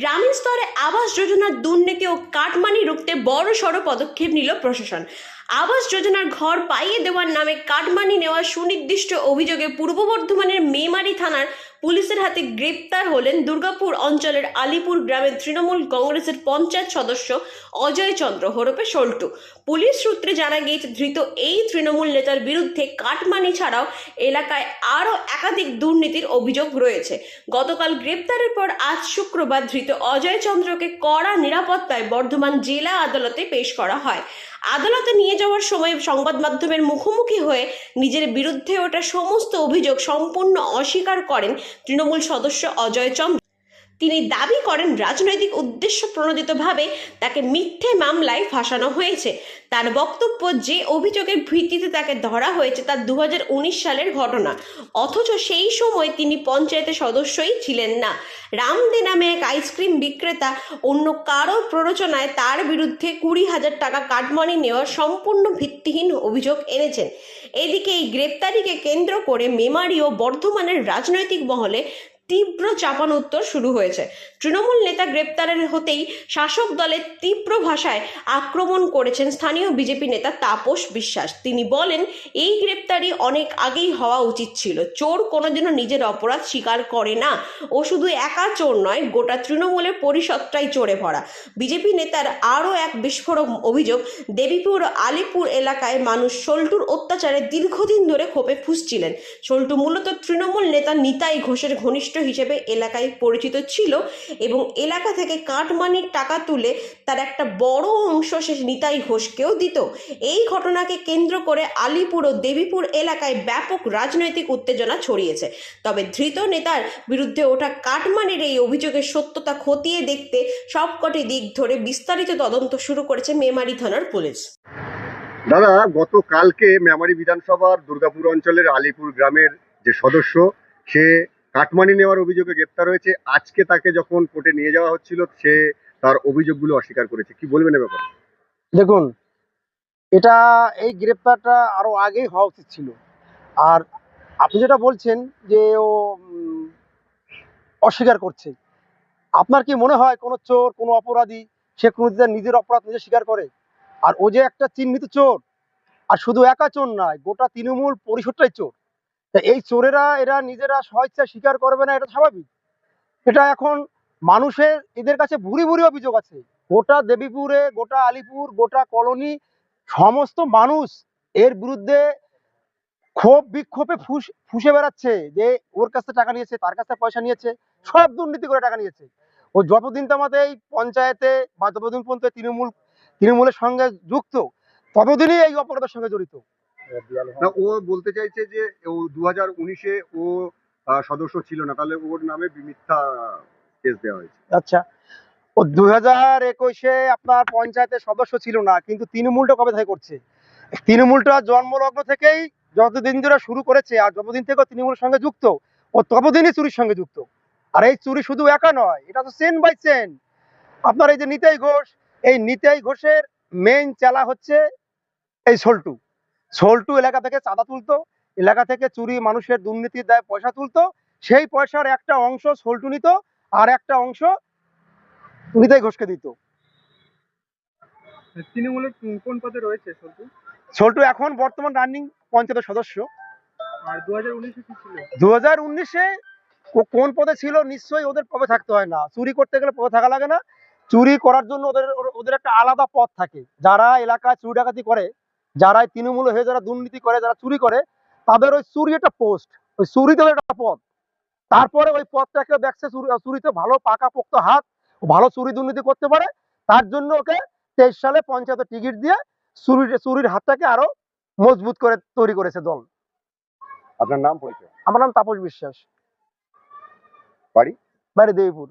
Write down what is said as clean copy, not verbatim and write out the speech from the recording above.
গ্রামীণ স্তরে আবাস যোজনার দুর্নীতি ও কাটমানি রুখতে বড়সড় পদক্ষেপ নিল প্রশাসন। আবাস যোজনার ঘর পাইয়ে দেওয়ার নামে কাটমানি নেওয়ার সুনির্দিষ্ট অভিযোগে পূর্ব বর্ধমানের মেমারি থানার পুলিশের হাতে গ্রেপ্তার হলেন দুর্গাপুর অঞ্চলের আলিপুর গ্রামের তৃণমূল কংগ্রেসের পঞ্চায়েত সদস্য অজয় চন্দ্র হরপে সল্টু। পুলিশ সূত্রে জানা গিয়েছে, ধৃত এই তৃণমূল নেতার বিরুদ্ধে কাটমানি ছাড়াও এলাকায় আরও একাধিক দুর্নীতির অভিযোগ রয়েছে। গতকাল গ্রেপ্তারের পর আজ শুক্রবার ধৃত অজয় চন্দ্রকে কড়া নিরাপত্তায় বর্ধমান জেলা আদালতে পেশ করা হয়। আদালতে নিয়ে যাওয়ার সময় সংবাদ মাধ্যমের মুখোমুখি হয়ে নিজের বিরুদ্ধে ওঠা সমস্ত অভিযোগ সম্পূর্ণ অস্বীকার করেন তৃণমূল সদস্য অজয় চন্দ্র। তিনি দাবি করেন, রাজনৈতিক উদ্দেশ্য প্রণোদিতভাবে তাকে মিথ্যে মামলায় ফাঁসানো হয়েছে। তার বক্তব্য, যে অভিযোগের ভিত্তিতে তাকে ধরা হয়েছে তা 2019 সালের ঘটনা, অথচ সেই সময় তিনি পঞ্চায়েতের সদস্যই ছিলেন না। রামদে নামে এক আইসক্রিম বিক্রেতা অন্য কারোর প্ররোচনায় তার বিরুদ্ধে 20,000 টাকা কাটমানি নেওয়ার সম্পূর্ণ ভিত্তিহীন অভিযোগ এনেছেন। এদিকে এই গ্রেপ্তারিকে কেন্দ্র করে মেমারি ও বর্ধমানের রাজনৈতিক মহলে তীব্র চাপানোত্তর শুরু হয়েছে। তৃণমূল নেতা গ্রেপ্তারের হতেই শাসক দলের তীব্র ভাষায় আক্রমণ করেছেন স্থানীয় বিজেপি নেতা তাপস বিশ্বাস। তিনি বলেন, এই গ্রেপ্তারি অনেক আগেই হওয়া উচিত ছিল। চোর কোনোদিনও নিজের অপরাধ স্বীকার করে না। ও শুধু একা চোর নয়, গোটা তৃণমূলের পরিষদটাই চোরে ভরা। বিজেপি নেতার আরও এক বিস্ফোরক অভিযোগ, দেবীপুর আলিপুর এলাকায় মানুষ সল্টুর অত্যাচারে দীর্ঘদিন ধরে ক্ষোভে ফুঁসছিলেন। সল্টু মূলত তৃণমূল নেতা নিতাই ঘোষের ঘনিষ্ঠ হিসেবে এলাকায় পরিচিত ছিল এবং এলাকা থেকে কাটমানির টাকা তুলে তার একটা বড় অংশ সে নিতাই ঘোষকেও দিত। এই ঘটনাকে কেন্দ্র করে আলিপুর ও দেবীপুর এলাকায় ব্যাপক রাজনৈতিক উত্তেজনা ছড়িয়েছে। তবে ধৃত নেতার বিরুদ্ধে ওঠা কাটমানির এই অভিযোগের সত্যতা খতিয়ে দেখতে সবকটি দিক ধরে বিস্তারিত তদন্ত শুরু করেছে মেমারি থানার পুলিশ। দাদা, গতকালকে মেমারি বিধানসভার দুর্গাপুর অঞ্চলের আলিপুর গ্রামের যে সদস্য, সে কাটমানি নেওয়ার অভিযোগে গ্রেপ্তার হয়েছে। আজকে তাকে যখন কোর্টে নিয়ে যাওয়া হচ্ছিল, সে তার অভিযোগগুলো অস্বীকার করেছে। কি বলবেন এ ব্যাপারে? দেখুন, এটা এই গ্রেপ্তারটা আরো আগেই হওয়া উচিত ছিল। আর আপনি যেটা বলছেন যে ও অস্বীকার করছে, আপনার কি মনে হয় কোনো চোর, কোনো অপরাধী সে কোনোদিন নিজের অপরাধ নিজে স্বীকার করে? আর ও যে একটা চিহ্নিত চোর, আর শুধু একা চোর নয়, গোটা তৃণমূল পরিষদটাই চোর। তা এই চোরেরা এরা নিজেরা স্বেচ্ছায় স্বীকার করবে না, এটা স্বাভাবিক। এটা এখন মানুষের এদের কাছে ভুরি ভুরি অভিযোগ আছে। গোটা দেবীপুরে, গোটা আলিপুর, গোটা কলোনি, সমস্ত মানুষ এর বিরুদ্ধে ক্ষোভ বিক্ষোভে ফুঁসে বেড়াচ্ছে যে ওর কাছে টাকা নিয়েছে, তার কাছে পয়সা নিয়েছে, সব দুর্নীতি করে টাকা নিয়েছে। ও যতদিন আমাদের এই পঞ্চায়েতে বা যতদিন পর্যন্ত তৃণমূলের সঙ্গে যুক্ত, ততদিনই এই অপরাধের সঙ্গে জড়িত। না, ও বলতে চাইছে যে ও 2019-এ ও সদস্য ছিল না, তাহলে ওর নামে মিথ্যা কেস দেওয়া হয়েছে। আচ্ছা, ও 2021-এ আপনার পঞ্চায়েতের সদস্য ছিল না, কিন্তু তৃণমূলটা কবে থেকে করছে? তৃণমূলটা জন্মলগ্ন থেকেই যতদিন ধরে শুরু করেছে আর যতদিন থেকে তৃণমূলের সঙ্গে যুক্ত, ও ততদিনই চুরির সঙ্গে যুক্ত। আর এই চুরি শুধু একা নয়, এটা তো চেন বাই চেন। আপনার এই যে নিতাই ঘোষ, এই নিতাই ঘোষের মেইন চালা হচ্ছে এই সল্টু। সল্টু এলাকা থেকে চাঁদা তুলতো, এলাকা থেকে চুরি, মানুষের দুর্নীতির দায়ে পয়সা তুলতো। সেই পয়সার একটা অংশ সল্টু নিত, আর একটা অংশ নিতাই ঘোষকে দিত। তৃণমূলের কোন পদে রয়েছে সল্টু? সল্টু এখন বর্তমান রানিং পঞ্চায়েতের সদস্য। আর 2019-এ কি ছিল? 2019-এ কোন পদে ছিল নিশ্চয়ই ওদের পদে থাকতে হয় না। চুরি করতে গেলে পদে থাকা লাগে না। চুরি করার জন্য ওদের একটা আলাদা পদ থাকে। যারা এলাকায় চুরি ডাকাতি করে, যারা তৃণমূল হয়ে যারা দুর্নীতি করে, যারা চুরি করে, তাদের ওই চুরি একটা পোস্ট, ওই চুরিতে একটা পদ। তারপরে ওই পদটাকে দেখছে চুরিতে ভালো পাকাপোক্ত হাত, ভালো চুরি দুর্নীতি করতে পারে। তার জন্য ওকে 23 সালে পঞ্চায়েতের টিকিট দিয়ে চুরির হাতটাকে আরো মজবুত করে তৈরি করেছে দল। আপনার নাম, পরিচয়? আমার নাম তাপস বিশ্বাস, বাড়ি? বাড়ি দেবীপুর।